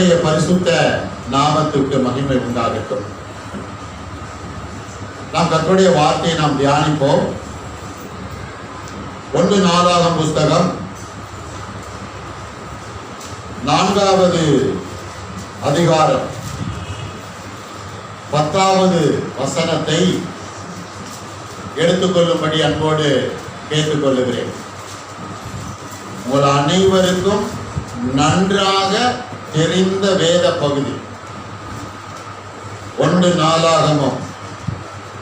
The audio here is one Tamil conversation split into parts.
கர்த்தருடைய பரிசுத்த நாமத்துக்கு மகிமை உண்டாகட்டும். நாம் கர்த்தருடைய வார்த்தையை நாம் தியானிப்போம். 1 நாளாகமம் புஸ்தகம் 4வது அதிகாரம் 10வது வசனத்தை எடுத்துக்கொள்ளும்படி அன்போடு கேட்டுக்கொள்ளுகிறேன். உங்கள் அனைவருக்கும் நன்றாக தெரிந்த வேத பகுதி 1 நாளாகமம்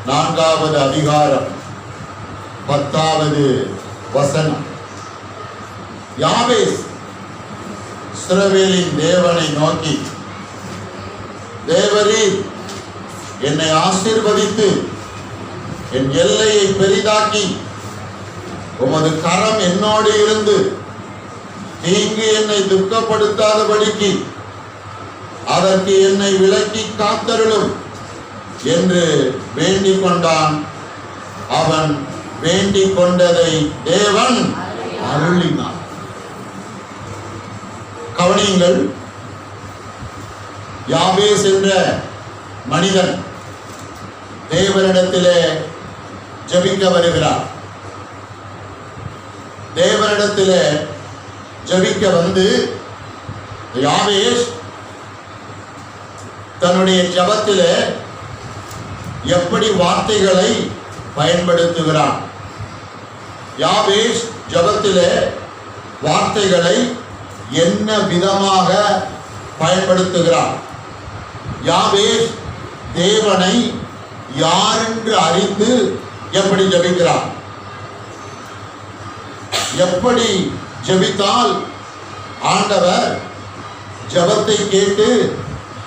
4வது அதிகாரம் 10வது வசனம். யாபேஸ் இஸ்ரவேலின் தேவனை நோக்கி, தேவரீர் என்னை ஆசீர்வதித்து என் எல்லையை பெரிதாக்கி உமது கரம் என்னோடு இருந்து தீங்கு என்னை துக்கப்படுத்தாதபடிக்கு அதற்கு என்னை விலக்கி காத்தருளும் என்று வேண்டிக் கொண்டான். அவன் வேண்டிக் கொண்டதை தேவன் அருளினார். கவனியுங்கள், யாபேஸ் என்ற மனிதன் தேவனிடத்திலே ஜெபிக்க வருகிறார். தேவனிடத்திலே ஜெபிக்க வந்து யாபேஸ் தன்னுடைய ஜெபத்திலே எப்படி வார்த்தைகளை பயன்படுத்துகிறான். யாபேஸ் ஜெபத்திலே வார்த்தைகளை என்ன விதமாக பயன்படுத்துகிறான். யாபேஸ் தேவனை யாரென்று அறிந்து எப்படி ஜெபிக்கிறான். எப்படி ஜெபித்தால் ஆண்டவர் ஜெபத்தை கேட்டு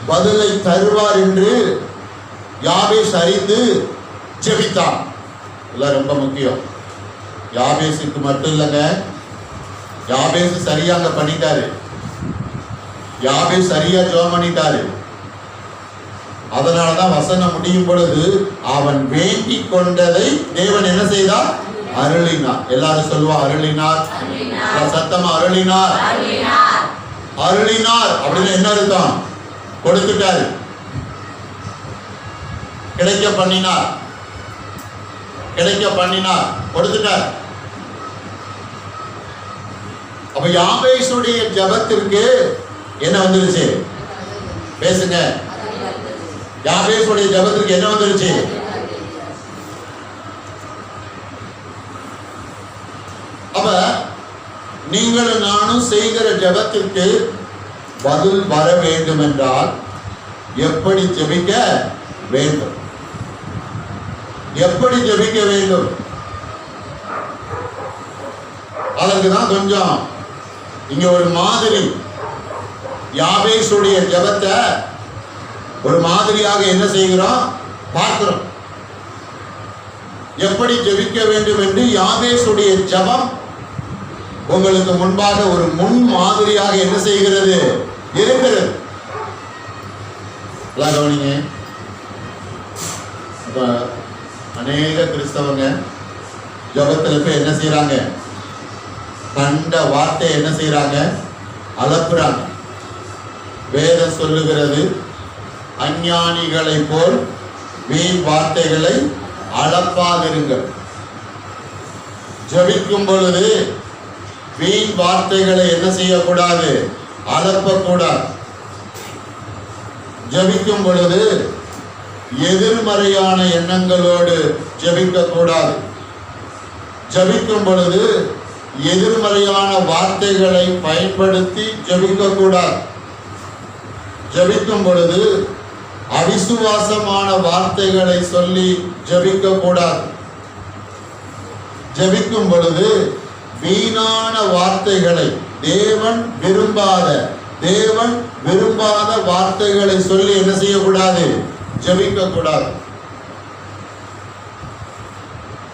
பதிலை தருவார் என்று யாபேஸ் அறிந்து ஜெபித்தான். இதெல்லாம் ரொம்ப முக்கியம். யாபேஸுக்கு மட்டும் இல்லைங்க, யாபேஸ் சரியாக பண்ணிட்டாரு. யாபேஸ் சரியா ஜெபம் பண்ணிட்டாரு. அதனாலதான் வசனம் முடியும் பொழுது அவன் வேண்டிக் கொண்டதை தேவன் என்ன செய்தார்? அருளினார். எல்லாரும் சொல்லுவா அருளினார். சத்தமா அருளினார். அருளினார் அப்படின்னு என்ன அர்த்தம்? கொடுத்துட்டாரு, கிடைக்க பண்ணினார், கிடைக்க பண்ணினார், கொடுத்துட்டார். அப்ப யாபேசுடைய ஜெபத்திற்கு என்ன வந்துருச்சு? பேசுங்க. யாபேசுடைய ஜெபத்திற்கு என்ன வந்துருச்சு? அப்ப நீங்களும் நானும் செய்கிற ஜெபத்திற்கு பதில் வர வேண்டும் என்றால் எப்படி ஜெபிக்க வேண்டும்? எப்படி ஜெபிக்க வேண்டும்? அதற்கு தான் கொஞ்சம் இங்க ஒரு மாதிரி யாபேசுடைய ஜெபத்தை ஒரு மாதிரியாக என்ன செய்கிறோம்? பார்க்கிறோம். எப்படி ஜெபிக்க வேண்டும் என்று யாபேசுடைய ஜெபம் உங்களுக்கு முன்பாக ஒரு முன் மாதிரியாக என்ன செய்கிறது? இருக்கிறது. கவனிங்க. அநேக கிறிஸ்தவங்க ஜெபத்துல போய் என்ன செய்யறாங்க? கண்ட வார்த்தை என்ன செய்யறாங்க? அலப்புறாங்க. வேதம் சொல்லுகிறது, அஞ்ஞானிகளை போல் வீண் வார்த்தைகளை அளப்பாதிருங்கள். ஜெபிக்கும் பொழுது வீண் வார்த்தைகளை என்ன செய்யக்கூடாது? அளப்பக்கூடாது. ஜெபிக்கும் பொழுது எதிர்மறையான எண்ணங்களோடு ஜெபிக்க கூடாது. ஜெபிக்கும் பொழுது எதிர்மறையான வார்த்தைகளை பயன்படுத்தி ஜெபிக்க கூடாது. ஜெபிக்கும் பொழுது அவிசுவாசமான வார்த்தைகளை சொல்லி ஜெபிக்க கூடாது. ஜெபிக்கும் பொழுது வீணான வார்த்தைகளை, தேவன் விரும்பாத வார்த்தைகளை சொல்லி என்ன செய்யக்கூடாது? ஜெபிக்க கூடாது.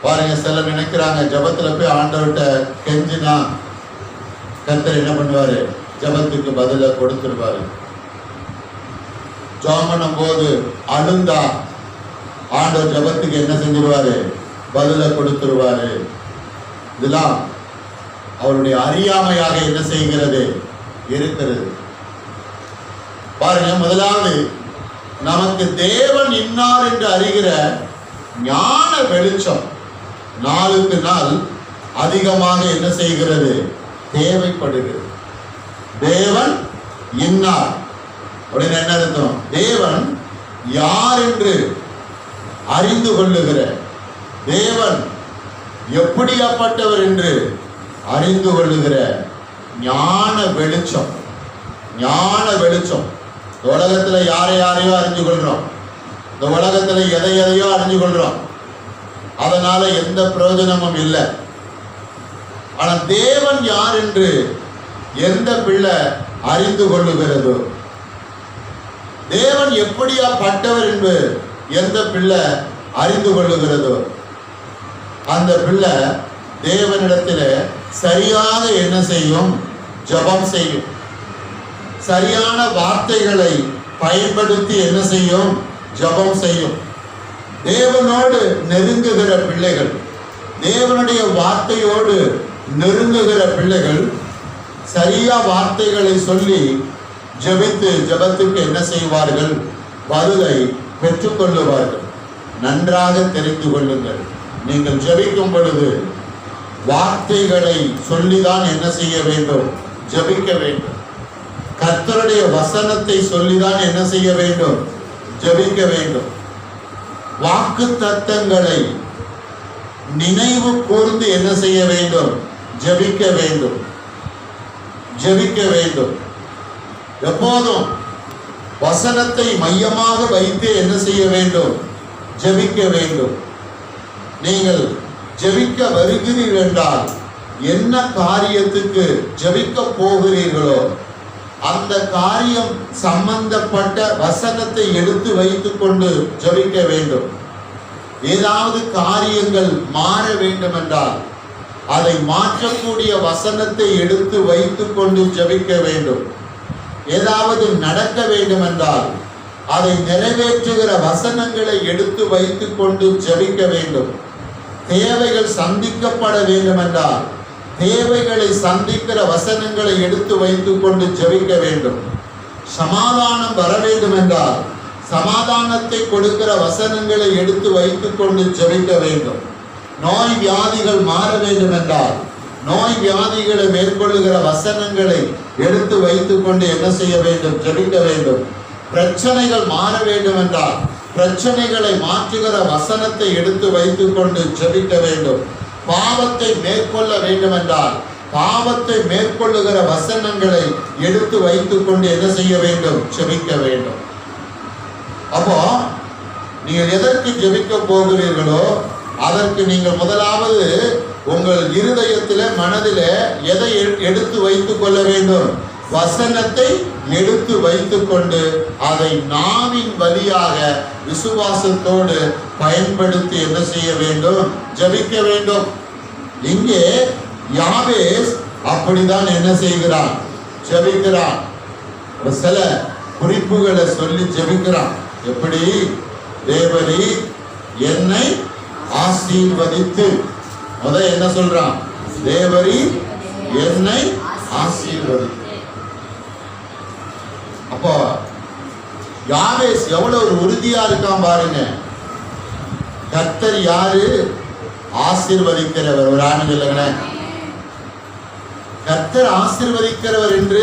பாருங்க, சிலர் நினைக்கிறாங்க ஜெபத்துல போய் ஆண்டவர்கிட்ட கெஞ்சினா கர்த்தர் என்ன பண்ணுவாரு? ஜெபத்துக்கு பதில கொடுத்துருவாரு. ஜெபம் பண்ணும் போது அழுந்தா ஆண்டவர் ஜெபத்துக்கு என்ன செஞ்சிருவாரு? பதில கொடுத்துருவாரு. இதெல்லாம் அவருடைய அறியாமையாக என்ன செய்கிறது? இருக்கிறது. பாருங்க, முதலாவது நமக்கு தேவன் இன்னார் என்று அறிகிற ஞான வெளிச்சம் நாளுக்கு நாள் அதிகமாக என்ன செய்கிறது? தேவைப்படுகிறது. தேவன் இன்னார் அப்படின்னு என்ன அர்த்தம்? தேவன் யார் என்று அறிந்து கொள்ளுகிற, தேவன் எப்படியாப்பட்டவர் என்று அறிந்து கொள்ளுகிற ஞான வெளிச்சம். ஞான வெளிச்சம். இந்த உலகத்துல யாரையோ அறிஞ்சு கொள்றோம், இந்த உலகத்துல எதையோ அறிஞ்சு கொள்றோம், அதனால எந்த பிரயோஜனமும் இல்லை. ஆனா தேவன் யார் என்று எந்த பிள்ளை அறிந்து கொள்ளுகிறதோ, தேவன் எப்படியாப்பட்டவர் என்று எந்த பிள்ளை அறிந்து கொள்ளுகிறதோ, அந்த பிள்ளை தேவனிடத்தில் சரியாக என்ன செய்யும்? ஜெபம் செய்யும். சரியான வார்த்தைகளை பயன்படுத்தி என்ன செய்யும்? ஜெபம் செய்யும். தேவனோடு நெருங்குகிற பிள்ளைகள், தேவனுடைய வார்த்தையோடு நெருங்குகிற பிள்ளைகள் சரியா வார்த்தைகளை சொல்லி ஜெபித்து ஜெபத்துக்கு என்ன செய்வார்கள்? பதிலை பெற்றுக்கொள்ளுவார்கள். நன்றாக தெரிந்து கொள்ளுங்கள், நீங்கள் ஜெபிக்கும் பொழுது வார்த்தைகளை சொல்லிதான் என்ன செய்ய வேண்டும்? ஜெபிக்க வேண்டும். கர்த்தருடைய வசனத்தை சொல்லிதான் என்ன செய்ய வேண்டும்? ஜெபிக்க வேண்டும். வாக்கு தத்தங்களை நினைவு கூர்ந்து என்ன செய்ய வேண்டும்? ஜெபிக்க வேண்டும். ஜெபிக்க வேண்டும். எப்போதும் வசனத்தை மையமாக வைத்து என்ன செய்ய வேண்டும்? ஜெபிக்க வேண்டும். நீங்கள் ஜெபிக்க வருகிறீர்கள் என்றால் என்ன காரியத்துக்கு ஜெபிக்க போகிறீர்களோ அந்த காரியம் சம்பந்தப்பட்ட வசனத்தை எடுத்து வைத்துக் கொண்டு ஜெபிக்க வேண்டும். ஏதாவது காரியங்கள் மாற வேண்டும் என்றால் அதை மாற்றக்கூடிய வசனத்தை எடுத்து வைத்துக் கொண்டு ஜெபிக்க வேண்டும். ஏதாவது நடக்க வேண்டும் என்றால் அதை நிறைவேற்றுகிற வசனங்களை எடுத்து வைத்துக் கொண்டு ஜெபிக்க வேண்டும். தேவைகள் சந்திக்கப்பட வேண்டும் என்றால் தேவைகளை சந்திக்கிற வசனங்களை எடுத்து வைத்துக் கொண்டு ஜெபிக்க வேண்டும். சமாதானம் வர வேண்டும் என்றால் சமாதானத்தை கொடுக்கிற வசனங்களை எடுத்து வைத்துக் கொண்டு ஜெபிக்க வேண்டும். நோய் வியாதிகள் மாற வேண்டும் என்றால் நோய் வியாதிகளை மேற்கொள்ளுகிற வசனங்களை எடுத்து வைத்துக் கொண்டு என்ன செய்ய வேண்டும்? ஜெபிக்க வேண்டும். பிரச்சனைகள் மாற வேண்டும் என்றால் பிரச்சனைகளை மாற்றுகிற வசனத்தை எடுத்து வைத்துக் கொண்டு ஜெபிக்க வேண்டும். பாவத்தை மேற்கொள்ள வேண்டும் என்றால் பாவத்தை மேற்கொள்ளுகிற வசனங்களை எடுத்து வைத்துக் கொண்டு என்ன செய்ய வேண்டும்? ஜெபிக்க வேண்டும். அப்போ நீங்கள் எதற்கு ஜெபிக்க போகிறீர்களோ அதற்கு நீங்கள் முதலாவது உங்கள் இருதயத்திலே மனதிலே எதை எடுத்து வைத்துக் கொள்ள வேண்டும்? வசனத்தை எடுத்து வைத்துக் கொண்டு அதை நாவின் வழியாக விசுவாசத்தோடு பயன்படுத்தி என்ன செய்ய வேண்டும்? ஜெபிக்க வேண்டும். இங்கே யாவேஸ் அப்படிதான் என்ன செய்கிறான்? ஜெபிக்கிறான். சில குறிப்புகளை சொல்லி ஜெபிக்கிறான். எப்படி? தேவரீ என்னை ஆசீர்வதித்து, என்ன சொல்றான்? தேவரீ என்னை ஆசீர்வதித்து. அப்போ யாவேஸ் எவ்வளவு ஒரு உறுதியா இருக்கான் பாருங்க. கர்த்தர் யாரு? ஆசீர்வதிக்கிறவர். ஒரு ஆண் சொல்லுங்களேன். கர்த்தர் ஆசீர்வதிக்கிறவர் என்று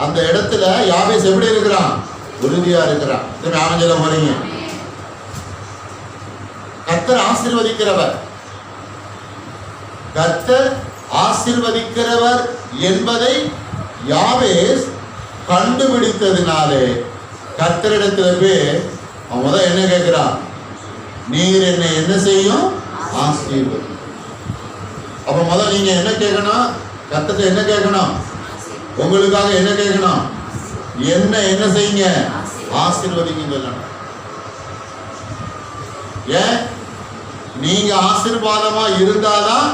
அந்த இடத்துல யாவேஸ் எப்படி இருக்கிறான்? உறுதியா இருக்கிறான். ஆண் சொல்ல போறீங்க. கர்த்தர் ஆசீர்வதிக்கிறவர். கர்த்தர் ஆசீர்வதிக்கிறவர் என்பதை யாவேஸ் கண்டுபிடித்ததினாலே கர்த்தரிடத்தில் போய் அவன் என்ன கேட்கிறான்? நீர் என்னை என்ன செய்யும்? ஆசீர்வதி. அப்ப முதல் நீங்க என்ன கேட்கணும்? கர்த்தர்ட்ட என்ன கேட்கணும்? உங்களுக்காக என்ன கேட்கணும்? என்ன செய்யுங்க? ஆசீர்வதிங்க சொல்லணும். ஏன்? நீங்க ஆசீர்வாதமா இருந்தாதான்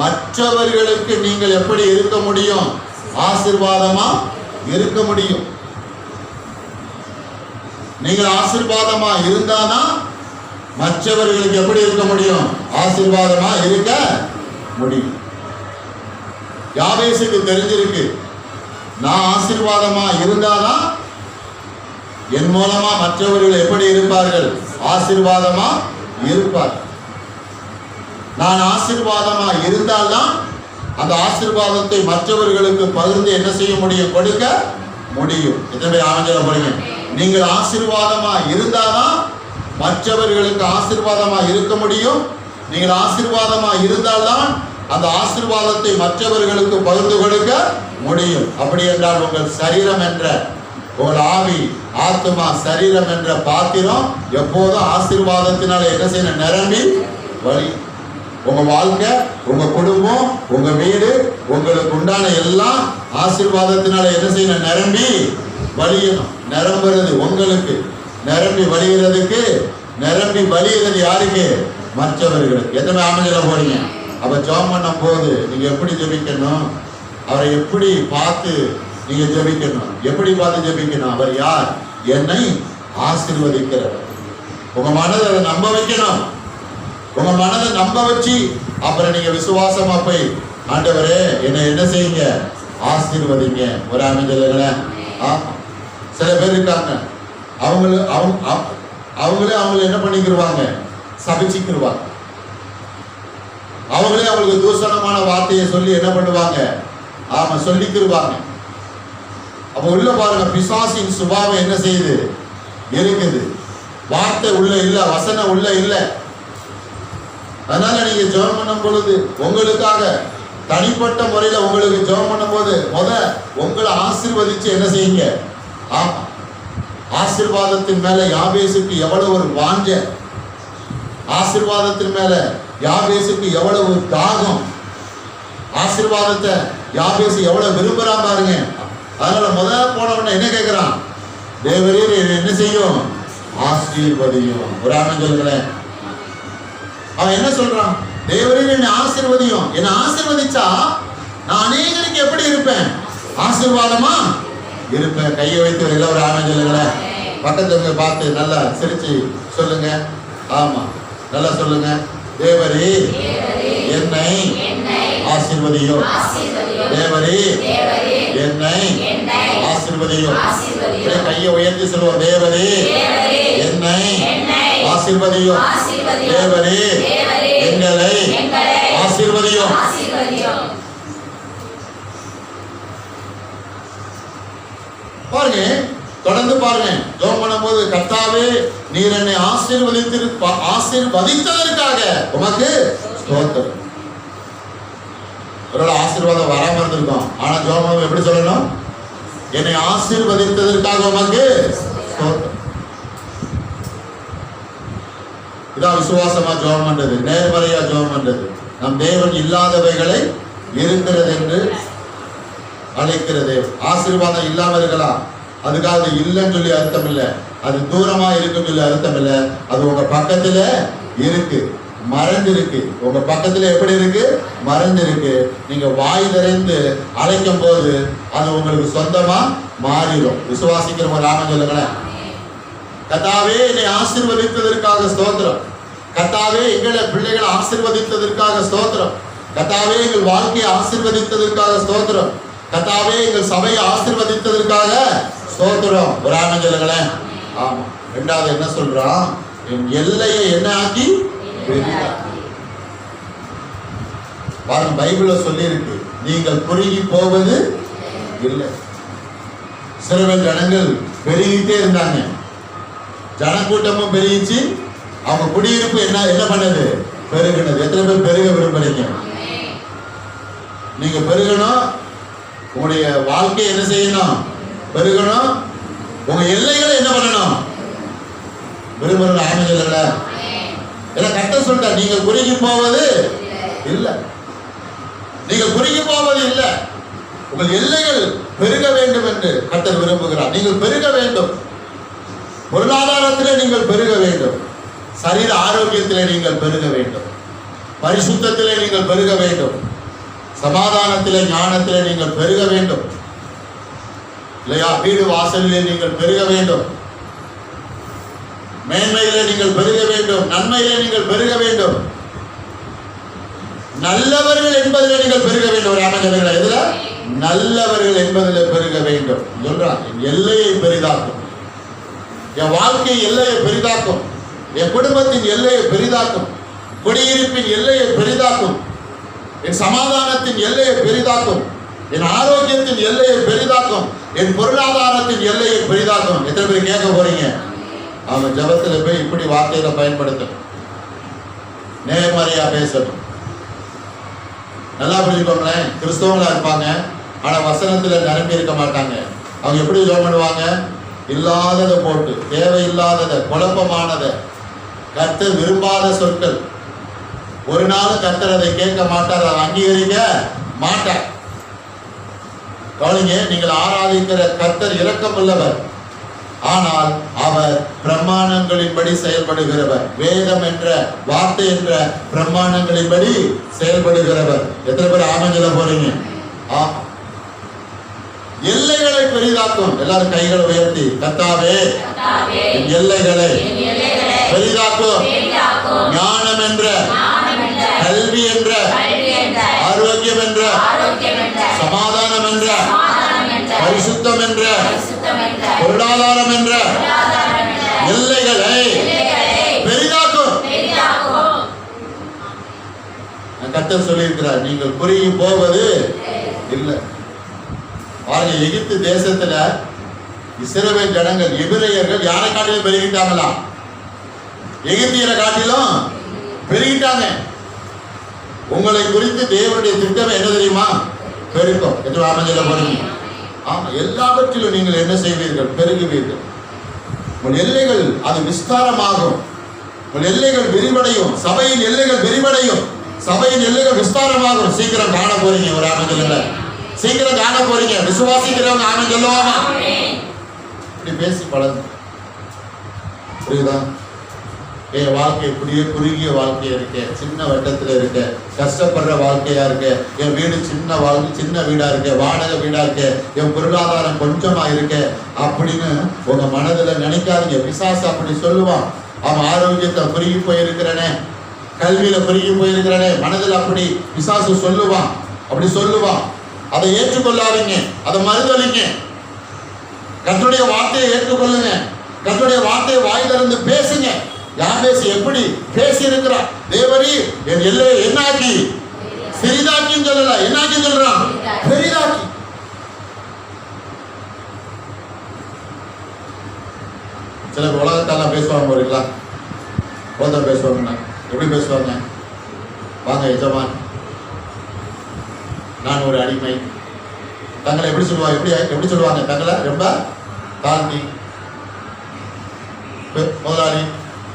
மற்றவர்களுக்கு நீங்கள் எப்படி இருக்க முடியும்? ஆசீர்வாதமா இருக்க முடியும். நீங்கள் ஆசீர்வாதமா இருந்தாதான் மற்றவர்களுக்கு எப்படி இருக்க முடியும்? ஆசீர்வாதமா இருக்க முடியும். யாவேசுக்கு தெரிஞ்சிருக்கு, நான் ஆசீர்வாதமா இருந்தாதான் என் மூலமா மற்றவர்கள் எப்படி இருப்பார்கள்? ஆசீர்வாதமா இருப்பார்கள். நான் ஆசீர்வாதமா இருந்தால்தான் அந்த ஆசீர்வாதத்தை மற்றவர்களுக்கு பகிர்ந்து என்ன செய்ய முடியும்? கொடுக்க முடியும். எத்தனை ஆங்கில போறீங்க? நீங்கள் ஆசீர்வாதமா இருந்தாதான் மற்றவர்களுக்கு ஆசீர்வாதமா இருக்க முடியும். நீங்கள் ஆசீர்வாதமா இருந்தால்தான் அந்த ஆசீர்வாதத்தை மற்றவர்களுக்கு பகிர்ந்து கொடுக்க முடியும். அப்படி என்றால் உங்கள் சரீரம் என்ற, உங்கள் ஆவி, ஆத்மா, சரீரம் என்ற பாத்திரம் எப்போதும் ஆசீர்வாதத்தினால என்ன செய்யணும்? நிரம்பி வழி. உங்க வாழ்க்கை, உங்க குடும்பம், உங்க வீடு, உங்களுக்கு உண்டான எல்லாம் ஆசீர்வாதத்தினால என்ன செய்யணும்? நிரம்பி வழியணும். நிரம்புறது உங்களுக்கு, நிரம்பி வழிகிறதுக்கு, நிரம்பி வழிகிறது யாருக்கு? மற்றவர்களுக்கு. எத்தனை ஆமையில போறீங்க? அப்ப ஜெபம் பண்ணும் போது நீங்க எப்படி ஜெபிக்கணும்? அவரை எப்படி பார்த்து நீங்க ஜெபிக்கணும்? எப்படி பார்த்து ஜெபிக்கணும்? அவர் யார்? என்னை ஆசீர்வதிக்கிறவர். உங்க மனதை நம்ப வைக்கணும். உங்க மனதை நம்ப வச்சு அப்புறம் நீங்க விசுவாசமா போய், ஆண்டவரே என்னை என்ன செய்யுங்க? ஆசீர்வதிங்க. ஒரு அமைஞ்சல. சில பேர் இருக்காங்க, அவங்களே அவங்களை என்ன பண்ணிக்கிருவாங்க? சபிச்சுக்கிருவாங்க. அவங்களே அவங்களுக்கு தூஷணமான வார்த்தையை சொல்லி என்ன பண்ணுவாங்க? ஆமா, சொல்லிக்கிருவாங்க. அப்ப உள்ள பாருங்க, பிசாசின் சுபாவம் என்ன செய்யுது? இருக்குது. வார்த்தை உள்ள இல்ல, வசனம் உள்ள இல்ல. அதனால நீங்க ஜெபம் பண்ணும் பொழுது உங்களுக்காக தனிப்பட்ட முறையில உங்களுக்கு ஜெபம் பண்ணும் போது உங்களை ஆசீர்வதிச்சு என்ன செய்யுங்க? ஆமா, ஆசீர்வாதத்தின் மேல யாபேசுக்கு எவ்வளவு ஒரு வாஞ்ச, ஆசீர்வாதத்தின் மேல யாபேசுக்கு எவ்வளவு தாகம், ஆசீர்வாதத்தை யாபேசு எவ்வளவு விரும்புறான் பாருங்க. அதனால போனவன என்ன கேட்கிறான்? தேவரீர் என்ன செய்யும்? ஆசீர்வதியும். ஒரு ஆமென் சொல்லுங்களேன். அவன் என்ன சொல்றான்? தேவரீர் என்னை ஆசீர்வதியும். என்னை ஆசீர்வதிச்சா நான் அநேகருக்கு எப்படி இருப்பேன்? ஆசீர்வாதமா இருப்பேன். கையை வைத்து எல்லாரும் ஆமென் சொல்லுங்களேன். பக்கத்துல பார்த்து நல்லா சிரிச்சு சொல்லுங்க. ஆமா, நல்லா சொல்லுங்க. தேவரீர் என்னை ஆசீர்வதியும். தேவரீர் என்னை ஆசீர்வதியும். கையை உயர்த்தி சொல்லுவோம். தேவரீர் என்னை ஆசீர்வதியும். தேவரீர் எங்களை ஆசீர்வதியும். பாருங்க, தொடர்ந்து பாருங்க. ஜெபம் பண்ணும்போது, கர்த்தாவே நீர் என்னை ஆசீர்வதித்ததற்காக உமக்கு ஸ்தோத்திரம். ஒரு ஆசீர்வாதம் வராம இருந்திருக்கும். ஆனா ஜெபம் எப்படி சொல்லணும்? என்னை ஆசீர்வதித்ததற்காக உமக்கு ஸ்தோத்திரம். இதான் விசுவாசமா ஜெபம் பண்றது, நேர்மறையா ஜெபம் பண்றது. நம் தேவன் இல்லாதவைகளை இருக்கிறது என்று அழைக்கிறது. ஆசீர்வாதம் இல்லாம இருக்கலாம், அதுக்காக அது இல்லைன்னு சொல்லி அர்த்தம் இல்லை. அது தூரமா இருக்குன்னு சொல்லி அர்த்தம் இல்லை. அது உங்க பக்கத்துல இருக்கு, மறைஞ்சிருக்கு. உங்க பக்கத்துல எப்படி இருக்கு? மறைஞ்சிருக்கு. நீங்க வாய் திறந்து அழைக்கும் போது அது உங்களுக்கு சொந்தமா மாறிடும். விசுவாசிக்கிற ராமன் சொல்லுங்களேன். கர்த்தாவே என்னை ஆசீர்வதித்ததற்காக ஸ்தோத்திரம். கர்த்தாவே எங்களை பிள்ளைகளை ஆசீர்வதித்ததற்காக ஸ்தோத்திரம். கர்த்தாவே எங்கள் வாழ்க்கையை ஆசீர்வதித்ததற்காக ஸ்தோத்திரம். கர்த்தாவே எங்கள் சபையை ஆசீர்வதித்ததற்காக ஸ்தோத்திரம். ஒரு ஆமென் சொல்லுங்களேன். ஆமா. ரெண்டாவது என்ன சொல்றான்? என் எல்லையை என்ன ஆக்கி பாருங்க. பைபிள்ல சொல்லி இருக்கு, நீங்கள் குறுகி போவது இல்லை. சிறுவர் ஜனங்கள் பெருகிட்டே இருந்தாங்க, ஜனக்கூட்டமும் பெருகிச்சு, அவங்க குடியிருப்பு என்ன பண்ணது? பெருகினது. எத்தனை பேர் பெருக விரும்புறீங்க? நீங்க பெருகணும். உங்களுடைய வாழ்க்கையை என்ன செய்யணும்? பெருகணும். உங்க எல்லைகளை என்ன பண்ணணும்? விரும்புகிற ஆமைகள் கட்ட சொல்ற. நீங்க குறுகி போவது இல்லை, நீங்க குறுகி போவது இல்லை. உங்கள் எல்லைகள் பெருக வேண்டும் என்று கர்த்தர் விரும்புகிறார். நீங்கள் பெருக வேண்டும். பொருளாதாரத்திலே நீங்கள் பெருக வேண்டும். சரீர ஆரோக்கியத்திலே நீங்கள் பெருக வேண்டும். பரிசுத்தத்திலே நீங்கள் பெருக வேண்டும். சமாதானத்திலே, ஞானத்திலே நீங்கள் பெருக வேண்டும். இல்லையா? வீடு வாசலிலே நீங்கள் பெருக வேண்டும். மேன்மையிலே நீங்கள் பெருக வேண்டும். நன்மையிலே நீங்கள் பெருக வேண்டும். நல்லவர்கள் என்பதிலே நீங்கள் பெருக வேண்டும். ஒரு அமைச்சர்கள் எதுல? நல்லவர்கள் என்பதிலே பெருக வேண்டும் சொல்றான். எல்லையை பெரிதாக்கும். என் வாழ்க்கை எல்லையை பெரிதாக்கும், என் குடும்பத்தின் எல்லையை பெரிதாக்கும், குடியிருப்பின் எல்லையை பெரிதாக்கும், என் சமாதானத்தின் எல்லையை பெரிதாக்கும், என் ஆரோக்கியத்தின் எல்லையை பெரிதாக்கும், என் பொருளாதாரத்தின் எல்லையை பெரிதாக்கும். எத்தனை பேர் கேட்க போறீங்க? அவன் ஜபத்துல போய் இப்படி வார்த்தையில பயன்படுத்தும், நேர்மறையா பேசணும். நல்லா புரிஞ்சுக்கோங்களேன். கிறிஸ்தவங்களா இருப்பாங்க, ஆனா வசனத்துல நிரம்பி இருக்க மாட்டாங்க. அவங்க எப்படி ஜெபம் பண்ணுவாங்க? இல்லாததை போட்டு, தேவையில்லாததை, குழப்பமானதை, கர்த்தர் விரும்பாத சொற்கள். ஒரு நாள் கர்த்தர் அதை கேட்க மாட்டார், அதை அங்கீகரிக்க மாட்டார். கவனிங்க, நீங்கள் ஆராதிக்கிற கர்த்தர் இரக்கம் உள்ளவர், ஆனால் அவர் பிரமாணங்களின்படி செயல்படுகிறவர். வேதம் என்ற வார்த்தை என்ற பிரமாணங்களின்படி செயல்படுகிறவர். எத்தனை பேர் ஆமென் சொல்ல போறீங்க? எல்லைகளை பெரிதாக்கும். எல்லாரும் கைகளை உயர்த்தி, கர்த்தாவே என் எல்லைகளை பெரிதாக்கும். ஞானம் என்ற, கல்வி என்ற, ஆரோக்கியம் என்ற, சமாதானம் என்ற, பரிசுத்தம் என்ற, பொருளாதாரம் என்ற எல்லைகளை பெரிதாக்கும். கர்த்தர் சொல்லியிருக்கிறார், நீங்கள் குறுகி போவது இல்லை. பாருங்க, எகிப்து தேசத்துல இஸ்ரவேல் ஜனங்கள், எபிரேயர்கள் யாரை காட்டிலும் பெருகிட்டாங்களா? எகிப்தியரை காட்டிலும் பெருகிட்டாங்க. உங்களை குறித்து தேவனுடைய திட்டம் என்ன தெரியுமா? பெருக்கம். எத்தனை அமைஞ்சல போறீங்க? ஆமா, எல்லாவற்றிலும் நீங்கள் என்ன செய்வீர்கள்? பெருகுவீர்கள். உங்கள் எல்லைகள் அது விஸ்தாரமாகும், உங்கள் எல்லைகள் விரிவடையும், சபையின் எல்லைகள் விரிவடையும், சபையின் எல்லைகள் விஸ்தாரமாகும். சீக்கிரம் காண போறீங்க. ஒரு அமைஞ்சல சீக்கிரம் காண போறீங்க. விசுவாசிக்கிறவங்க ஆமென் சொல்லுவாங்க. இப்படி பேசி பழகு. புரியுதா? என் வாழ்க்கை இப்படியே குறுகிய வாழ்க்கையா இருக்க, சின்ன வட்டத்துல இருக்க, கஷ்டப்படுற வாழ்க்கையா இருக்க, என் வீடு சின்ன வாழ்க்கை, சின்ன வீடா இருக்க, வாடகை வீடா இருக்க, என் பொருளாதாரம் கொஞ்சமா இருக்க அப்படின்னு உங்க மனதுல நினைக்காதீங்க. பிசாசு அப்படி சொல்லுவான். அவன் ஆரோக்கியத்தை குறுகி போயிருக்கிறனே, கல்வியில குறுகி போயிருக்கிறனே, மனதில் அப்படி பிசாசு சொல்லுவான், அப்படி சொல்லுவான். அதை ஏற்றுக்கொள்ளாதீங்க, அதை மறுதலிங்க. கர்த்தருடைய வார்த்தையை ஏற்றுக்கொள்ளுங்க. கர்த்தருடைய வார்த்தையை வாயிலிருந்து பேசுங்க. யார் பேசி எப்படி பேசி இருக்கிறார்? தேவரி என் எல்லையை என்னாக்கி சிறிதாக்கின்னு சொல்லல, என்னாக்கி சொல்றான்? பெரிதாக்கி. சில உலகத்தாலாம் பேசுவாங்க போறீங்களா? போதம் பேசுவாங்கன்னா எப்படி பேசுவாங்க? வாங்க எஜமான், நான் ஒரு அடிமை. தங்களை எப்படி சொல்லுவாங்க? எப்படி சொல்லுவாங்க? தங்களை ரொம்ப தாழ்த்தி. முதலாளி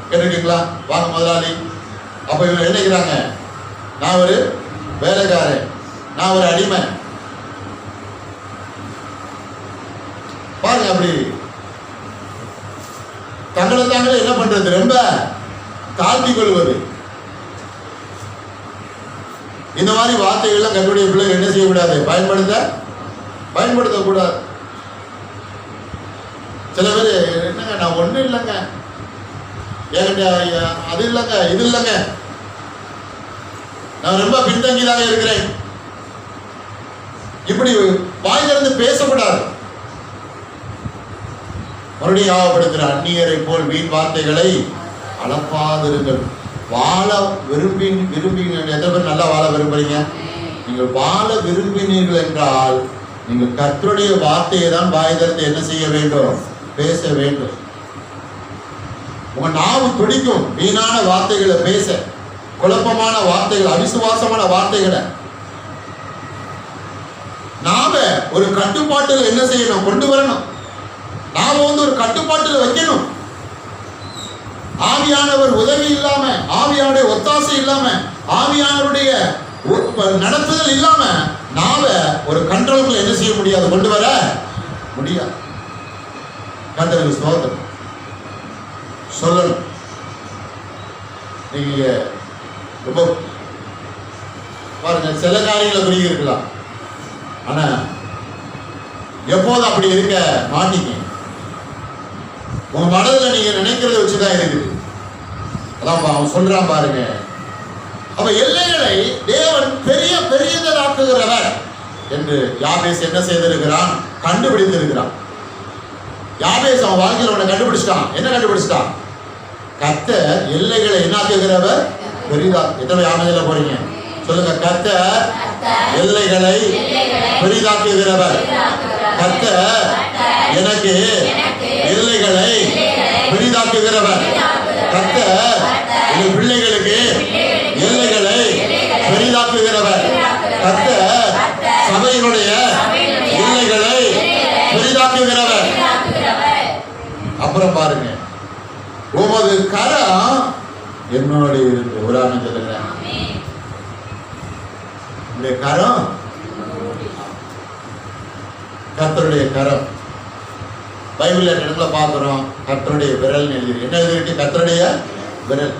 கேட்டிருக்கீங்களா? வாங்க முதலாளி. அப்ப இவங்க நினைக்கிறாங்க, நான் ஒரு வேலைக்காரன், நான் ஒரு அடிமை. பாருங்க, அப்படி தங்களை தாங்களே என்ன பண்றது? ரொம்ப தாழ்த்தி கொள்வது. இந்த மாதிரி வார்த்தைகள்லாம் கர்த்தருடைய பிள்ளைகள் என்ன செய்யக்கூடாது? பயன்படுத்தக்கூடாது. சில பேர் என்னங்க, நான் ஒன்றும் இல்லைங்க, என்கிட்ட அது இல்லைங்க, இது இல்லைங்க, நான் ரொம்ப பின்தங்கிதாக இருக்கிறேன், இப்படி வாயிலிருந்து பேசக்கூடாது. மறுபடியும் ஞாபகப்படுத்துகிற, அந்நியரை போல் வீண் வார்த்தைகளை அளப்பாதிருங்கள். வாழ விரும்பினீர்கள். எத்தனை பேர் நல்லா வாழ விரும்புறீங்க? நீங்கள் வாழ விரும்பினீர்கள் என்றால் நீங்கள் கர்த்தருடைய வார்த்தையை தான் வாய் திறந்து என்ன செய்ய வேண்டும்? பேச வேண்டும். உங்க நாவு துடிக்கும் வீணான வார்த்தைகளை பேச, குழப்பமான வார்த்தைகள், அவிசுவாசமான வார்த்தைகளை. நாம ஒரு கட்டுப்பாட்டில் என்ன செய்யணும்? கொண்டு வரணும். நாம ஒரு கட்டுப்பாட்டில் வைக்கணும். ஆவியானவர் உதவி இல்லாம, ஆவியானுடைய ஒத்தாசை இல்லாம, ஆவியானவருடைய நடத்துதல் இல்லாம நாம ஒரு கண்ட்ரோலுக்குள்ள என்ன செய்ய முடியாது? கொண்டு வர முடியாது. கர்த்தருக்கு ஸ்தோத்திரம் சொல்லணும். நீங்க ரொம்ப பாருங்க, சில காரியங்களை புரிய இருக்கலாம், ஆனா எப்போதும் அப்படி இருக்க மாட்டீங்க. உங்க மனதில் நீங்க நினைக்கிறத வச்சுதான் இருக்குது. அதான் அவன் சொல்றான் பாருங்க. அப்ப எல்லைகளை தேவன் பெரியதாக்குகிறவர் என்று யாபேஸ் என்ன செய்திருக்கிறான்? கண்டுபிடித்திருக்கிறான். யாபேஸ் அவன் வாழ்க்கையில் உன்னை கண்டுபிடிச்சிட்டான். என்ன கண்டுபிடிச்சிட்டான்? கர்த்தர் எல்லைகளை என்னாக்குகிறவர் பெரிதா. எத்தனை யாமதில போறீங்க சொல்லுங்க. கர்த்தர் எல்லைகளை பெரிதாக்குகிறவர். கர்த்தர் எனக்கு எல்லைகளை பெரிதாக்குகிறவர். கர்த்தர் என் பிள்ளைகளுக்கு எல்லைகளை பெரிதாக்குகிறவர். கர்த்தர் சபையினுடைய எல்லைகளை பெரிதாக்குகிறவர். அப்புறம் பாருங்க, உமது கரம் என்னோட இருக்கு. ஒரு ஆமென் சொல்லுங்க. இந்த கரம் கர்த்தருடைய கரம். பைபிள்ல இடத்துல பார்க்கிறோம் கர்த்தருடைய விரல் எழுதி. என்ன எழுதிருக்கு? கர்த்தருடைய விரல்.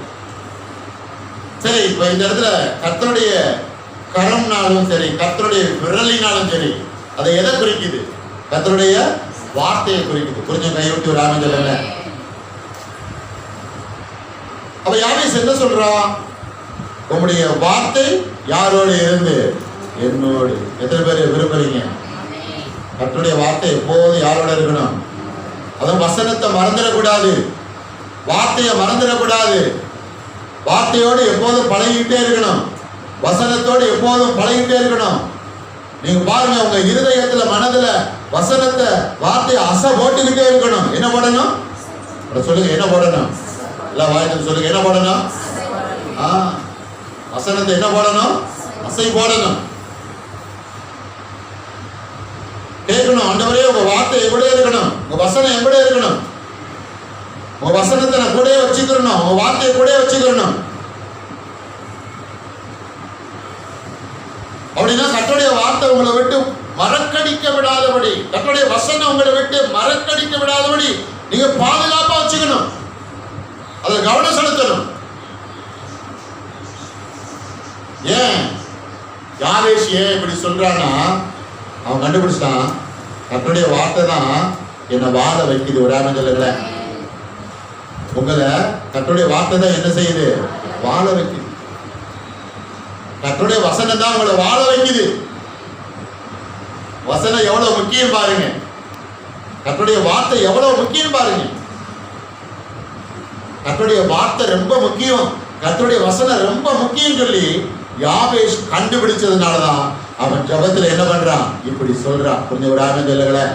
சரி, இப்ப இந்த இடத்துல கர்த்தருடைய கரம்னாலும் சரி, கர்த்தருடைய விரலினாலும் சரி, அதை எதை குறிக்குது? கர்த்தருடைய வார்த்தையை குறிக்குது. கொஞ்சம் கைவிட்டு ஒரு ஆமென் சொல்லுங்க. அப்ப யாவேஸ் என்ன சொல்றான்? உங்களுடைய வார்த்தை யாரோடு இருந்து? என்னோடு. எத்தனை பேர் விரும்புறீங்க? கர்த்தருடைய வார்த்தை எப்போது யாரோட இருக்கணும்? அதான் வசனத்தை மறந்துடக்கூடாது, வார்த்தையை மறந்துடக்கூடாது. வார்த்தையோடு எப்போதும் பழகிட்டே இருக்கணும், வசனத்தோடு எப்போதும் பழகிட்டே இருக்கணும். நீங்க பாருங்க, உங்க இருதயத்துல மனதுல வசனத்தை வார்த்தையை அசை போட்டுக்கிட்டே இருக்கணும். என்ன போடணும்? சொல்லுங்க, என்ன போடணும்? எல்லாம் வாய்ப்பு சொல்லுங்க, என்ன போடணும்? வசனத்தை என்ன போடணும்? அசை போடணும். கேட்கணும், ஆண்டவரே உங்க வார்த்தை எவ்வளோ இருக்கணும், உங்க வசனம் எவ்வளோ இருக்கணும், உங்க வசனத்தை நான் கூட வச்சுக்கிறணும், உங்க வார்த்தையை கூட வச்சுக்கிறணும். அப்படின்னா கர்த்தருடைய வார்த்தை உங்களை விட்டு மறக்கடிக்க விடாதபடி, கர்த்தருடைய வசனம் உங்களை விட்டு மறக்கடிக்க விடாதபடி நீங்க பாதுகாப்பா வச்சுக்கணும், அதை கவனம் செலுத்தணும். ஏன் யாவேஸ் ஏன் இப்படி சொல்றான்னா, அவன் கண்டுபிடிச்சான் கர்த்தருடைய வார்த்தை தான் என்னை வாழ வைக்குது. ஒரு ஆமென் சொல்லுங்களேன். உங்களை கர்த்தருடைய வார்த்தை தான் என்ன செய்யுது? வாழ வைக்குது. கர்த்தருடைய வசனம் தான் உங்களை வாழ வைக்குது. வசனம் எவ்வளவு முக்கியம் பாருங்க, கர்த்தருடைய வார்த்தை எவ்வளவு முக்கியம் பாருங்க. கர்த்தருடைய வார்த்தை ரொம்ப முக்கியம், கர்த்தருடைய வசனம் ரொம்ப முக்கியம் சொல்லி யாவேஸ் கண்டுபிடிச்சதுனாலதான் அவன் ஜபத்துல என்ன பண்றான்? இப்படி சொல்றான். கொஞ்சம் ஒரு ஆமென் சொல்லுங்களேன்.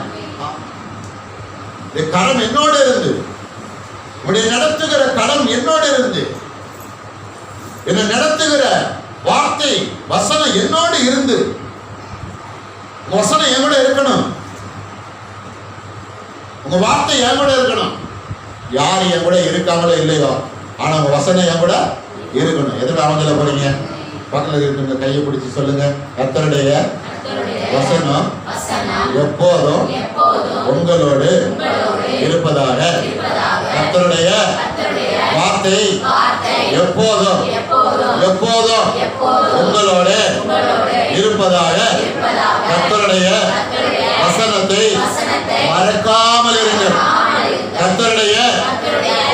கரம் என்னோட இருந்து, உடைய நடத்துகிற கரம் என்னோட இருந்து, என்ன நடத்துகிற வார்த்தை வசனம் என்னோட இருந்து, வசனம் என் கூட இருக்கணும், உங்க வார்த்தை என் கூட இருக்கணும். யார் என் கூட இருக்காங்களோ இல்லையோ, ஆனா உங்க வசனம் என் கூட இருக்கணும். எதுக்கு அவங்கள போறீங்க? பக்கத்தில் இருக்கிற கையை பிடிச்சி சொல்லுங்க, கர்த்தருடைய வசனம் எப்போதும் உங்களோடு இருப்பதாக. கர்த்தருடைய வார்த்தை எப்போதும் எப்போதும் உங்களோடு இருப்பதாக. கர்த்தருடைய வசனத்தை மறக்காமல் இருங்கள். கர்த்தருடைய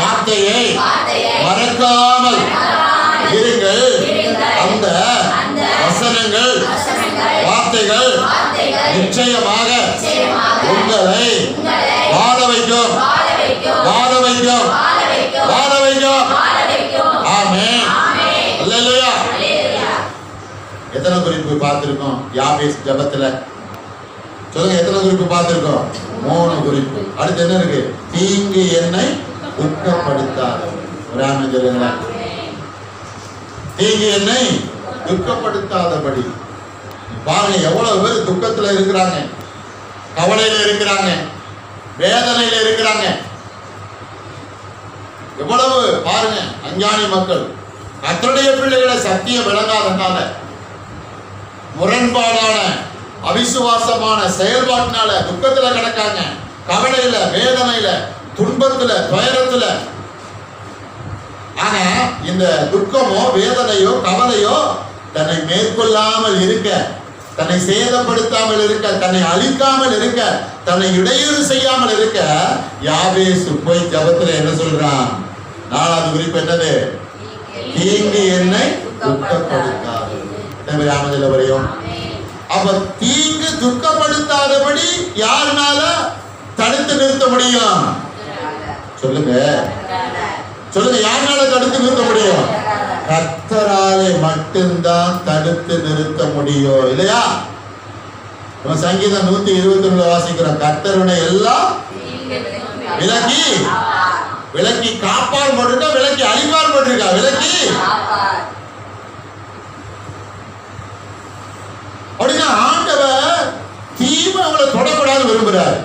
வார்த்தையை மறக்காமல் இருங்கள். அந்த வசனங்கள் வார்த்தைகள் நிச்சயமாக உங்களை வாழ வைக்கும், வாழ வைக்கும், வாழ வைக்கும். ஆமென். அல்லேலூயா. எத்தனை குறிப்பு பார்த்திருக்கோம் யாவேஸ் ஜபத்துல? சொல்லுங்க, எத்தனை குறிப்பு பார்த்திருக்கோம்? 3 குறிப்பு. அடுத்து என்ன இருக்கு? தீங்கு என்னை துக்கப்படுத்தாது. ஒரு ஆமென் சொல்லுங்களா. தீங்கு என்னை துக்கப்படுத்தாதபடி. பாருங்க, எவ்வளவு பேர் துக்கத்துல இருக்கிறாங்க, கவலையில இருக்கிறாங்க, வேதனையில இருக்கிறாங்க. எவ்வளவு பாருங்க அஞ்ஞானி மக்கள் கர்த்தருடைய பிள்ளைகளை சத்தியம் விளங்காதனால, முரண்பாடான அவிசுவாசமான செயல்பாட்டினால துக்கத்துல கிடக்காங்க, கவலையில, வேதனையில, துன்பத்துல, துயரத்துல. ஆனா இந்த துக்கமோ வேதனையோ கவலையோ தன்னை மேற்கொள்ளாமல் இருக்க, தன்னை சேதப்படுத்தாமல் இருக்க, தன்னை அழிக்காமல் இருக்க, தன்னை இடையூறு செய்யாமல் இருக்க யாவேஸ் போய் ஜபத்துல என்ன சொல்றான்? 4வது குறிப்பு என்னது? தீங்கு என்னை துக்கப்படுத்தாது. ஆமதில வரையும். அப்ப தீங்கு துக்கப்படுத்தாதபடி யாருனால? தடுத்து நிறுத்த முடியும்? சொல்லுங்க சொல்லுங்க, யாரால தடுத்து நிறுத்த முடியும்? கர்த்தராலே மட்டும்தான் தடுத்து நிறுத்த முடியும், இல்லையா? நம்ம சங்கீதம் 121 வாசிக்கிறோம், கர்த்தருடைய எல்லாம் விலக்கி விலக்கி காப்பார் போட்டிருக்கா, விலக்கி அழிப்பார் போட்டிருக்கா? விலக்கி. அப்படின்னா ஆண்டவர் தீமை உங்களை தொடக்கூடாது விரும்புறாரு.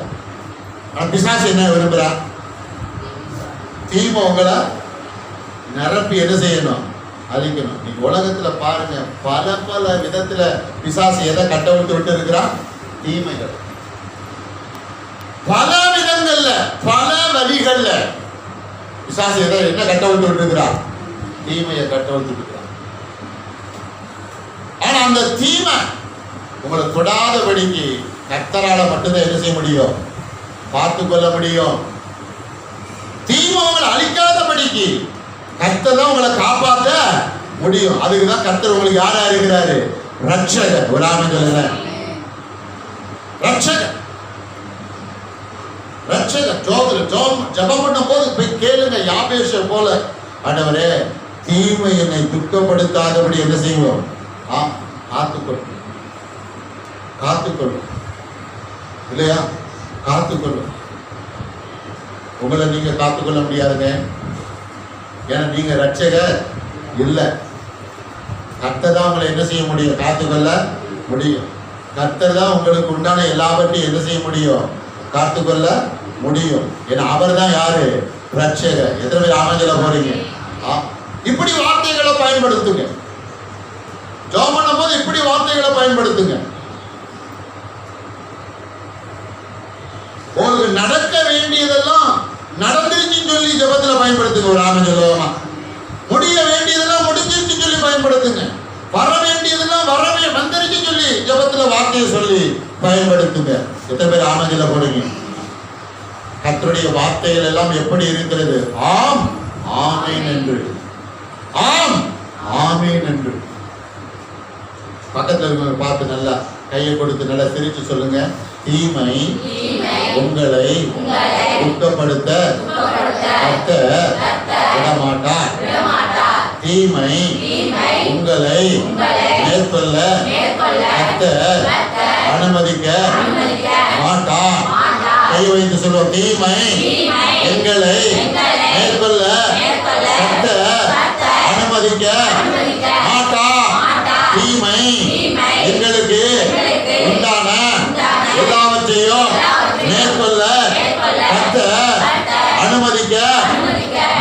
பிசாசு என்ன விரும்புறா? தீமை உங்களை நிரப்பி என்ன செய்யணும்? அழிக்கணும். நீங்க உலகத்துல பாருங்க, பல பல விதத்துல பிசாசு எதை கட்டவிழ்த்து விட்டு இருக்கிறான்? தீமைகள். பல விதங்கள்ல பல வழிகள்ல பிசாசு எதை என்ன கட்டவிழ்த்து விட்டு இருக்கிறான்? தீமையை கட்டவிழ்த்து இருக்கிறான். ஆனா அந்த தீமை உங்களை தொடாதபடிக்கு கர்த்தரால மட்டும்தான் என்ன செய்ய முடியும்? பார்த்து கொள்ள முடியும். தீமை உங்களை அழிக்காதபடிக்கு கர்த்தர் தான் உங்களை காப்பாற்ற முடியும். அதுக்குதான் கர்த்தர் உங்களுக்கு யாரா இருக்கிறாரு? ரட்சகர். ஒரு ஆமென் சொல்லுங்க. ரட்சகர் ரட்சகர். ஜெபம் பண்ணும் போது போய் கேளுங்க, யாபேஷை போல, ஆண்டவரே தீமை என்னை துக்கப்படுத்தாதபடி என்ன செய்வோம்? காத்துக்கொள்ளும் காத்துக்கொள்ளும், இல்லையா? காத்துக்கொள்ளும். உங்களை நீங்க காத்துக்கொள்ள முடியாதுங்க. ஏன்னா நீங்க ரட்சகர் இல்லை. கர்த்தர் தான் உங்களை என்ன செய்ய முடியும்? காத்துக்கொள்ள முடியும். கர்த்தர் தான் உங்களுக்கு உண்டான எல்லாவற்றையும் என்ன செய்ய முடியும்? காத்துக்கொள்ள முடியும். ஏன்னா அவர் தான் யாரு? ரட்சகர். எத்தனை பேர் ஆமென்ல போறீங்க? இப்படி வார்த்தைகளை பயன்படுத்துங்க. ஜெபம் பண்ணும் போது இப்படி வார்த்தைகளை பயன்படுத்துங்க. உங்களுக்கு நடக்க வேண்டியதெல்லாம் நடந்துருச்சுன்னு சொல்லி ஜெபத்துல பயன்படுத்துங்க. ஒரு ஆமென் சொல்லுவோமா? முடிய வேண்டியதெல்லாம் முடிஞ்சிருச்சுன்னு சொல்லி பயன்படுத்துங்க. வர வேண்டியதெல்லாம் வரவே வந்துருச்சுன்னு சொல்லி ஜெபத்துல வார்த்தையை சொல்லி பயன்படுத்துங்க. எத்தனை பேர் ஆமென்ல போறீங்க? கர்த்தருடைய வார்த்தைகள் எல்லாம் எப்படி இருக்கிறது? ஆம் ஆமென் என்று, ஆம் ஆமென் என்று. பக்கத்துல இருக்கவங்க பார்த்து நல்லா கையை கொடுத்து நல்லா சிரிச்சு சொல்லுங்க, தீமை உங்களை துக்கப்படுத்த கர்த்தர் விடமாட்டார். தீமை உங்களை மேற்கொள்ள கர்த்தர் அனுமதிக்க மாட்டார். கை வைத்து சொல்லுவோம், தீமை எங்களை மேற்கொள்ள கர்த்தர் அனுமதிக்க மாட்டார். தீமை எங்களுக்கு உண்டான எல்லாவற்றையும் மேற்கொள்ள கர்த்தர் அனுமதிக்க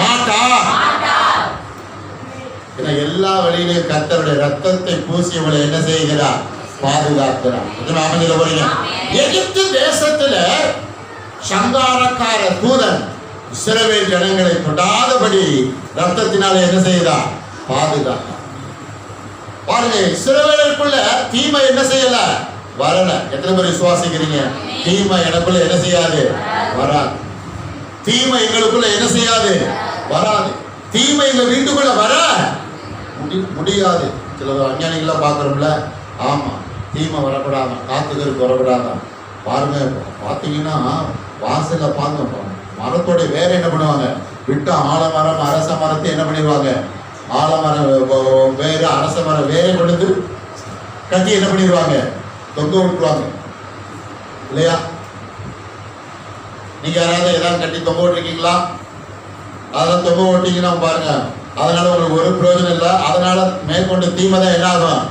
மாட்டார். எல்லா வழியிலும் கர்த்தருடைய ரத்தத்தை பூசியவளை என்ன செய்கிறார்? பாதுகாக்கிறார். எகிப்து தேசத்துல சங்காரக்கார தூதன் இஸ்ரவேல் ஜனங்களை தொடாதபடி ரத்தத்தினால என்ன செய்தார்? பாதுகாத்தார். பாருங்க, இஸ்ரவேலுக்குள்ள தீமை என்ன செய்யல? வரல. எத்தனை பேர் விசுவாசிக்கிறீங்க? தீமை எனக்குள்ள என்ன செய்யாது? வராது. தீமை எங்களுக்குள்ள என்ன செய்யாது? வராது. தீமை எங்க வீட்டுக்குள்ள வர முடியாது. சில அஞ்ஞானிகள்லாம் பார்க்குறோம்ல, ஆமா தீமை வரக்கூடாது, காத்துக்கருக்கு வரக்கூடாது. பாருங்க, பார்த்தீங்கன்னா வாசல்ல பாருங்க, மரத்தோட வேற என்ன பண்ணுவாங்க? விட்டு ஆலமரம் அரச மரத்தை என்ன பண்ணிடுவாங்க? ஆலமரம் வேற அரச மரம் வேற கொண்டு கட்டி என்ன பண்ணிடுவாங்க? தொங்க விட்டுருவாங்க, இல்லையா? நீங்க யாராவது ஏதாவது கட்டி தொங்க விட்டுருக்கீங்களா? அதெல்லாம் தொங்க விட்டீங்கன்னா பாருங்க, அதனால உங்களுக்கு ஒரு பிரயோஜனம் இல்லை. அதனால மேற்கொண்டு தீமை தான் என்ன ஆகும்?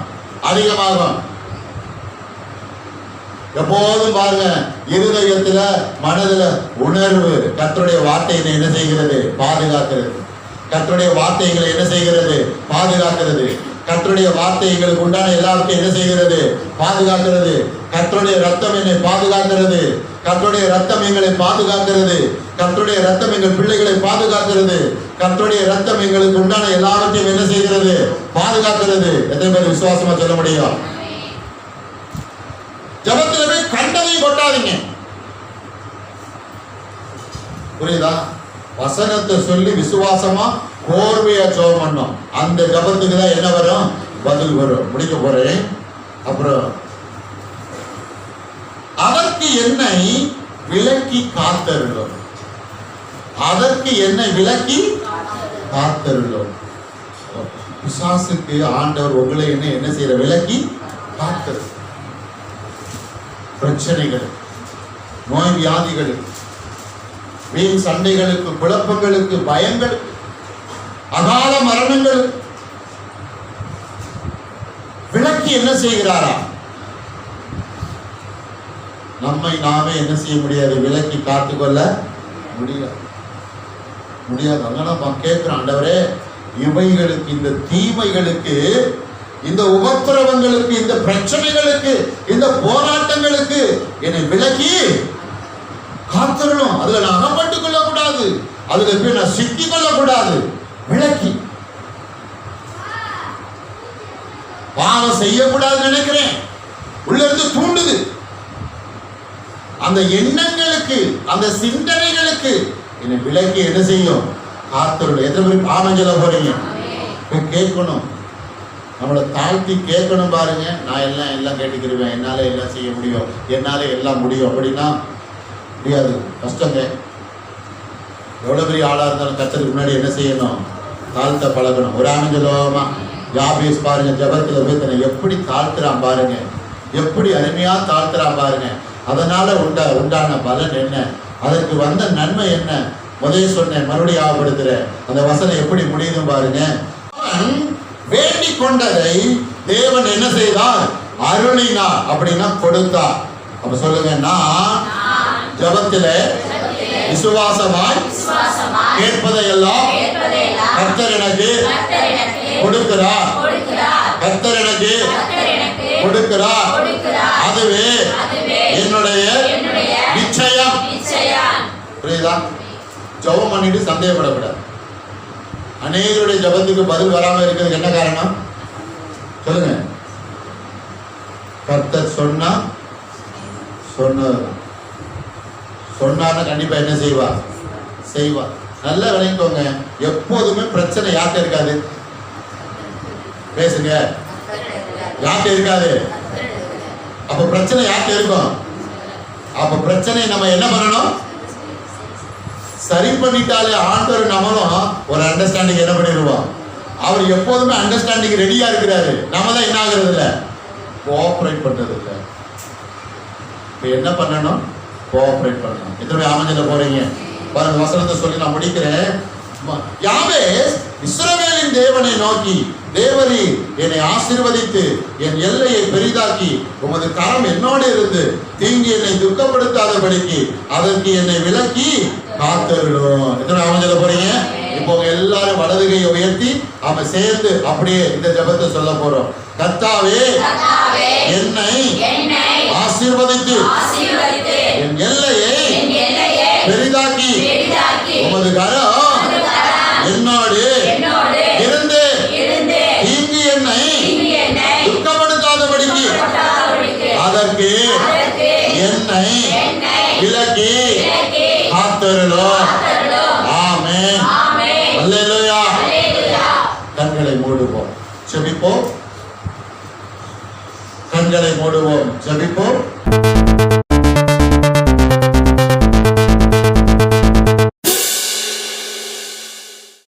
அதிகமாகும். எப்போதும் பாருங்க, இருதயத்துல மனதுல உணர்வு கர்த்தருடைய வார்த்தையை என்ன செய்கிறது? பாதுகாக்கிறது. கர்த்தருடைய வார்த்தைகளை என்ன செய்கிறது? பாதுகாக்கிறது. கர்த்தருடைய வார்த்தை எங்களுக்கு உண்டான எல்லாருக்கும் என்ன செய்கிறது? பாதுகாக்கிறது. கர்த்தருடைய ரத்தம் என்னை பாதுகாக்கிறது. கர்த்தருடைய ரத்தம் எங்களை பாதுகாக்கிறது. கர்த்தருடைய ரத்தம் எங்கள் பிள்ளைகளை பாதுகாக்கிறது. கர்த்தருடைய ரத்தம் எங்களுக்கு உண்டான எல்லாவற்றையும் என்ன செய்கிறது? பாதுகாக்கிறது. எத்தனை பேர் விசுவாசமா சொல்ல முடியும்? ஜபத்துல போய் கண்டதையும் கொட்டாதீங்க. புரியுதா? வசனத்தை சொல்லி விசுவாசமா கோர்வையா ஜெபம் பண்ணோம். அந்த ஜபத்துக்கு தான் என்ன வரும்? பதில் வரும். முடிக்க போறேன். அப்புறம் அதற்கு என்னை விலக்கி காத்தருளும். அதற்கு என்ன விலக்கி காத்தருளும். பிசாசுக்கு ஆண்டவர் உங்களை என்ன செய்யற? விலக்கி காத்தரு. பிரச்சனைகள், நோய் வியாதிகள், வீண் சண்டைகளுக்கு, குழப்பங்களுக்கு, பயங்கள், அகால மரணங்கள் விலக்கி என்ன செய்கிறாரா? நம்மை நாமே என்ன செய்ய முடியாது? விலக்கி காத்துக்கொள்ள முடியாது. அதனால கேட்கிறோம், ஆண்டவரே இவைகளுக்கு, இந்த தீமைகளுக்கு, இந்த உபத்திரவங்களுக்கு, இந்த பிரச்சனைகளுக்கு, இந்த போராட்டங்களுக்கு என்னை விலக்கி காத்தரணும். அதுல நான் அகப்பட்டுக் கொள்ளக்கூடாது, அதுல போய் நான் சிக்கிக் கொள்ளக்கூடாது. விலக்கி பாவம் செய்யக்கூடாது நினைக்கிறேன், உள்ள இருந்து தூண்டுது. அந்த எண்ணங்களுக்கு, அந்த சிந்தனைகளுக்கு என்னை விலக்கி என்ன செய்யும்? காத்தருள். எத்தனை பேர் பாவம் சொல்ல போறீங்க? கேட்கணும், நம்மளை தாழ்த்தி கேட்கணும். பாருங்க, நான் எல்லாம் கேட்டுக்கிருவேன், என்னால எல்லாம் செய்ய முடியும், என்னால எல்லாம் முடியும் அப்படின்னா முடியாது, கஷ்டங்க. எவ்வளவு பெரிய ஆளா இருந்தாலும் கர்த்தருக்கு முன்னாடி என்ன செய்யணும்? தாழ்த்த பழகணும். ஒரு ஆமென் சொல்லுவோமா? யாபேஸ் பாருங்க, ஜெபத்துல போய் தன்னை எப்படி தாழ்த்துறான் பாருங்க, எப்படி அருமையா தாழ்த்துறான் பாருங்க. அதனால உண்டான பலன் என்ன? அதற்கு வந்த நன்மை என்ன? முதல்ல சொன்னேன், மறுபடியும் ஆபடுத்துற அந்த வசனம் எப்படி முடியுது பாருங்க. வேண்டிக் கொண்டதை தேவன் என்ன செய்தார்? அருளினார். அப்படின்னா கொடுத்தார். அப்ப சொல்லுங்க, நான் ஜெபத்திலே விசுவாசமாய் கேட்பதையெல்லாம் கர்த்தர் எனக்கு கொடுக்கிறார். கர்த்தர் எனக்கு கொடுக்கிறார். அதுவே என்னுடைய நிச்சயம். புரியுதா? ஜெபம் பண்ணிட்டு சந்தேகப்படக்கூடாது. அநேகருடைய ஜெபத்துக்கு பதில் வராம இருக்கிறதுக்கு என்ன காரணம் சொல்லுங்க? கர்த்தர் சொன்னார்னா கண்டிப்பா என்ன செய்வார்? செய்வார். நல்லா விளங்கிக்கோங்க, எப்போதுமே பிரச்சனை யார்கிட்ட இருக்காது? பேசுங்க, யார்கிட்ட இருக்காது? அப்ப பிரச்சனை யார்கிட்ட இருக்கும்? அப்ப பிரச்சனை நம்ம என்ன பண்ணணும்? சரி பண்ணிட்டாலே ஆண்டவர் நம்மளும் ஒரு அண்டர்ஸ்டாண்டிங் என்ன பண்ணிடுவோம்? அவர் எப்போதுமே அண்டர்ஸ்டாண்டிங் ரெடியா இருக்கிறாரு. நம்ம தான் என்ன ஆகுறது இல்லை, கோஆபரேட் பண்றது இல்லை. இப்ப என்ன பண்ணணும்? கோஆபரேட் பண்ணணும். எத்தனை ஆமஞ்சல போறீங்க பாருங்க, வசனத்தை சொல்லி நான் முடிக்கிறேன். யாவேஸ் இஸ்ரவேலின் தேவனை நோக்கி, தேவரீ என்னை ஆசீர்வதித்து என் எல்லையை பெரிதாக்கி உமது கரம் என்னோடு இருந்து தீங்கி என்னை துக்கப்படுத்தாதபடிக்கு அதற்கு என்னை விலக்கி காத்தருளும். எத்தனை ஆமஞ்சல போறீங்க? இப்போ எல்லாரும் வலது கையை உயர்த்தி அவன் சேர்ந்து அப்படியே இந்த ஜெபத்தை சொல்ல போறோம். கர்த்தாவே என்னை ஆசீர்வதித்து என் எல்லையை பெரிதாக்கி உமது கரம் என்னோடு இருந்து தீங்கு என்னை துக்கப்படுத்தாதபடிக்கு அதற்கு என்னை விலக்கி காத்தருளும். ஆமென். அல்லேலூயா. கண்களை மூடுவோம், ஜெபிப்போம். கண்களை மூடுவோம், ஜெபிப்போம்.